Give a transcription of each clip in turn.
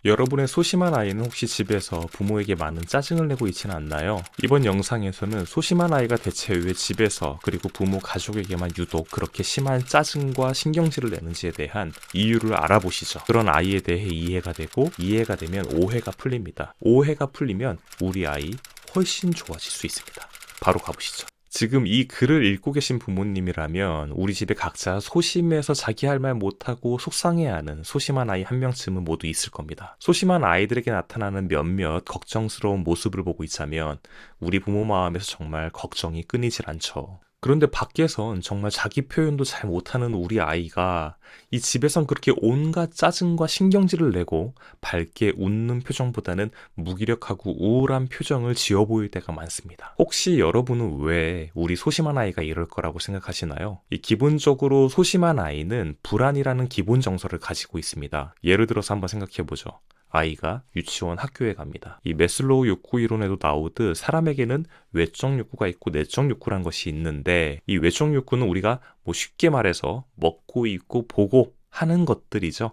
여러분의 소심한 아이는 혹시 집에서 부모에게 많은 짜증을 내고 있지는 않나요? 이번 영상에서는 소심한 아이가 대체 왜 집에서 그리고 부모 가족에게만 유독 그렇게 심한 짜증과 신경질을 내는지에 대한 이유를 알아보시죠. 그런 아이에 대해 이해가 되고 이해가 되면 오해가 풀립니다. 오해가 풀리면 우리 아이 훨씬 좋아질 수 있습니다. 바로 가보시죠. 지금 이 글을 읽고 계신 부모님이라면 우리 집에 각자 소심해서 자기 할 말 못하고 속상해하는 소심한 아이 한 명쯤은 모두 있을 겁니다. 소심한 아이들에게 나타나는 몇몇 걱정스러운 모습을 보고 있자면 우리 부모 마음에서 정말 걱정이 끊이질 않죠. 그런데 밖에선 정말 자기 표현도 잘 못하는 우리 아이가 이 집에선 그렇게 온갖 짜증과 신경질을 내고 밝게 웃는 표정보다는 무기력하고 우울한 표정을 지어 보일 때가 많습니다. 혹시 여러분은 왜 우리 소심한 아이가 이럴 거라고 생각하시나요? 기본적으로 소심한 아이는 불안이라는 기본 정서를 가지고 있습니다. 예를 들어서 한번 생각해 보죠. 아이가 유치원 학교에 갑니다. 이 매슬로우 욕구 이론에도 나오듯 사람에게는 외적 욕구가 있고 내적 욕구란 것이 있는데 이 외적 욕구는 우리가 쉽게 말해서 먹고 입고 보고 하는 것들이죠.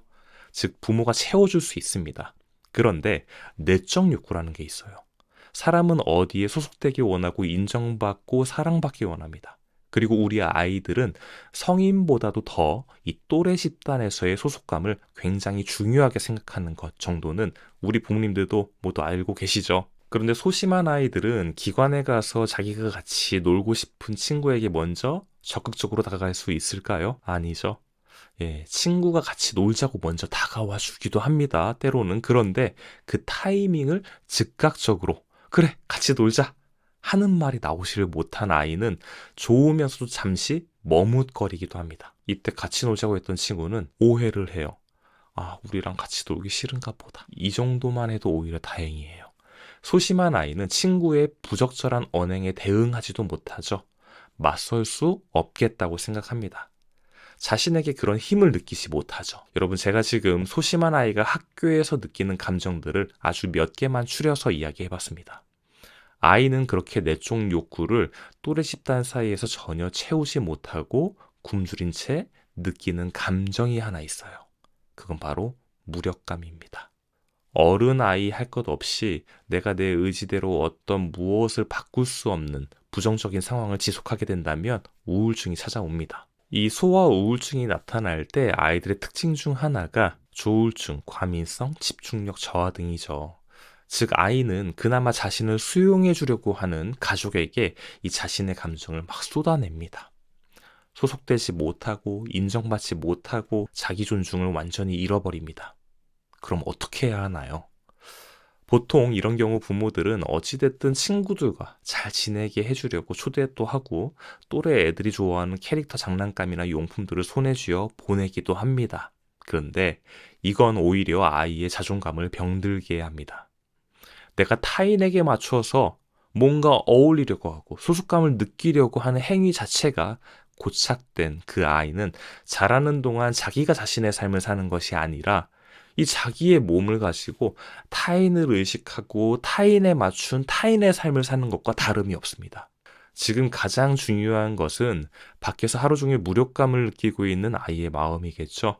즉 부모가 채워줄 수 있습니다. 그런데 내적 욕구라는 게 있어요. 사람은 어디에 소속되기 원하고 인정받고 사랑받기 원합니다. 그리고 우리 아이들은 성인보다도 더 이 또래 집단에서의 소속감을 굉장히 중요하게 생각하는 것 정도는 우리 부모님들도 모두 알고 계시죠. 그런데 소심한 아이들은 기관에 가서 자기가 같이 놀고 싶은 친구에게 먼저 적극적으로 다가갈 수 있을까요? 아니죠. 친구가 같이 놀자고 먼저 다가와 주기도 합니다. 때로는. 그런데 그 타이밍을 즉각적으로 그래, 같이 놀자 하는 말이 나오지를 못한 아이는 좋으면서도 잠시 머뭇거리기도 합니다. 이때 같이 놀자고 했던 친구는 오해를 해요. 아, 우리랑 같이 놀기 싫은가 보다. 이 정도만 해도 오히려 다행이에요. 소심한 아이는 친구의 부적절한 언행에 대응하지도 못하죠. 맞설 수 없겠다고 생각합니다. 자신에게 그런 힘을 느끼지 못하죠. 여러분, 제가 지금 소심한 아이가 학교에서 느끼는 감정들을 아주 몇 개만 추려서 이야기해봤습니다. 아이는 그렇게 내적 욕구를 또래 집단 사이에서 전혀 채우지 못하고 굶주린 채 느끼는 감정이 하나 있어요. 그건 바로 무력감입니다. 어른 아이 할 것 없이 내가 내 의지대로 어떤 무엇을 바꿀 수 없는 부정적인 상황을 지속하게 된다면 우울증이 찾아옵니다. 이 소아 우울증이 나타날 때 아이들의 특징 중 하나가 조울증, 과민성, 집중력 저하 등이죠. 즉 아이는 그나마 자신을 수용해 주려고 하는 가족에게 이 자신의 감정을 막 쏟아냅니다. 소속되지 못하고 인정받지 못하고 자기 존중을 완전히 잃어버립니다. 그럼 어떻게 해야 하나요? 보통 이런 경우 부모들은 어찌됐든 친구들과 잘 지내게 해주려고 초대도 하고 또래 애들이 좋아하는 캐릭터 장난감이나 용품들을 손에 쥐어 보내기도 합니다. 그런데 이건 오히려 아이의 자존감을 병들게 합니다. 내가 타인에게 맞춰서 뭔가 어울리려고 하고 소속감을 느끼려고 하는 행위 자체가 고착된 그 아이는 자라는 동안 자기가 자신의 삶을 사는 것이 아니라 이 자기의 몸을 가지고 타인을 의식하고 타인에 맞춘 타인의 삶을 사는 것과 다름이 없습니다. 지금 가장 중요한 것은 밖에서 하루 종일 무력감을 느끼고 있는 아이의 마음이겠죠.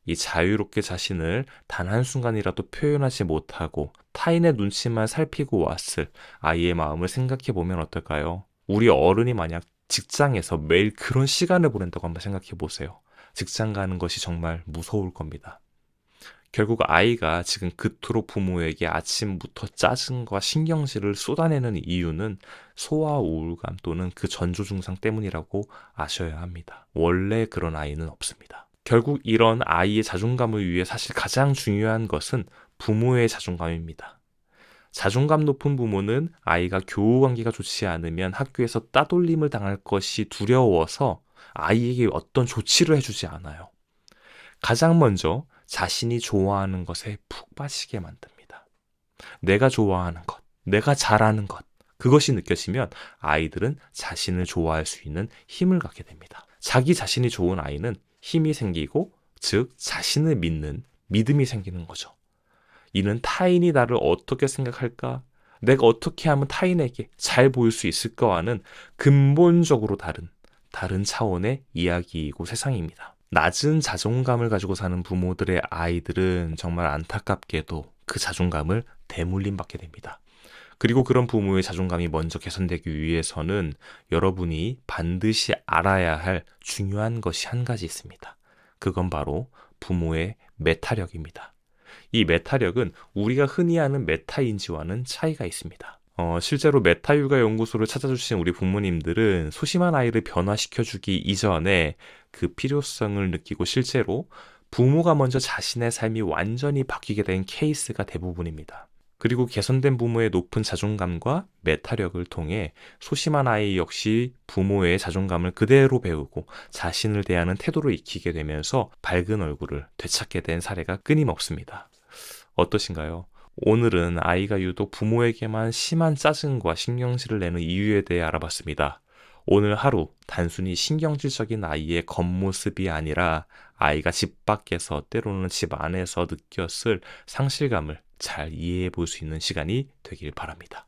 이 자유롭게 자신을 단 한순간이라도 표현하지 못하고 타인의 눈치만 살피고 왔을 아이의 마음을 생각해 보면 어떨까요? 우리 어른이 만약 직장에서 매일 그런 시간을 보낸다고 한번 생각해 보세요. 직장 가는 것이 정말 무서울 겁니다. 결국 아이가 지금 그토록 부모에게 아침부터 짜증과 신경질을 쏟아내는 이유는 소아 우울감 또는 그 전조 증상 때문이라고 아셔야 합니다. 원래 그런 아이는 없습니다. 결국 이런 아이의 자존감을 위해 사실 가장 중요한 것은 부모의 자존감입니다. 자존감 높은 부모는 아이가 교우 관계가 좋지 않으면 학교에서 따돌림을 당할 것이 두려워서 아이에게 어떤 조치를 해주지 않아요. 가장 먼저 자신이 좋아하는 것에 푹 빠지게 만듭니다. 내가 좋아하는 것, 내가 잘하는 것, 그것이 느껴지면 아이들은 자신을 좋아할 수 있는 힘을 갖게 됩니다. 자기 자신이 좋은 아이는 힘이 생기고, 즉 자신을 믿는 믿음이 생기는 거죠. 이는 타인이 나를 어떻게 생각할까? 내가 어떻게 하면 타인에게 잘 보일 수 있을까와는 근본적으로 다른 차원의 이야기이고 세상입니다. 낮은 자존감을 가지고 사는 부모들의 아이들은 정말 안타깝게도 그 자존감을 대물림받게 됩니다. 그리고 그런 부모의 자존감이 먼저 개선되기 위해서는 여러분이 반드시 알아야 할 중요한 것이 한 가지 있습니다. 그건 바로 부모의 메타력입니다. 이 메타력은 우리가 흔히 아는 메타인지와는 차이가 있습니다. 실제로 메타육아 연구소를 찾아주신 우리 부모님들은 소심한 아이를 변화시켜주기 이전에 그 필요성을 느끼고 실제로 부모가 먼저 자신의 삶이 완전히 바뀌게 된 케이스가 대부분입니다. 그리고 개선된 부모의 높은 자존감과 메타력을 통해 소심한 아이 역시 부모의 자존감을 그대로 배우고 자신을 대하는 태도를 익히게 되면서 밝은 얼굴을 되찾게 된 사례가 끊임없습니다. 어떠신가요? 오늘은 아이가 유독 부모에게만 심한 짜증과 신경질을 내는 이유에 대해 알아봤습니다. 오늘 하루 단순히 신경질적인 아이의 겉모습이 아니라 아이가 집 밖에서 때로는 집 안에서 느꼈을 상실감을 잘 이해해 볼 수 있는 시간이 되길 바랍니다.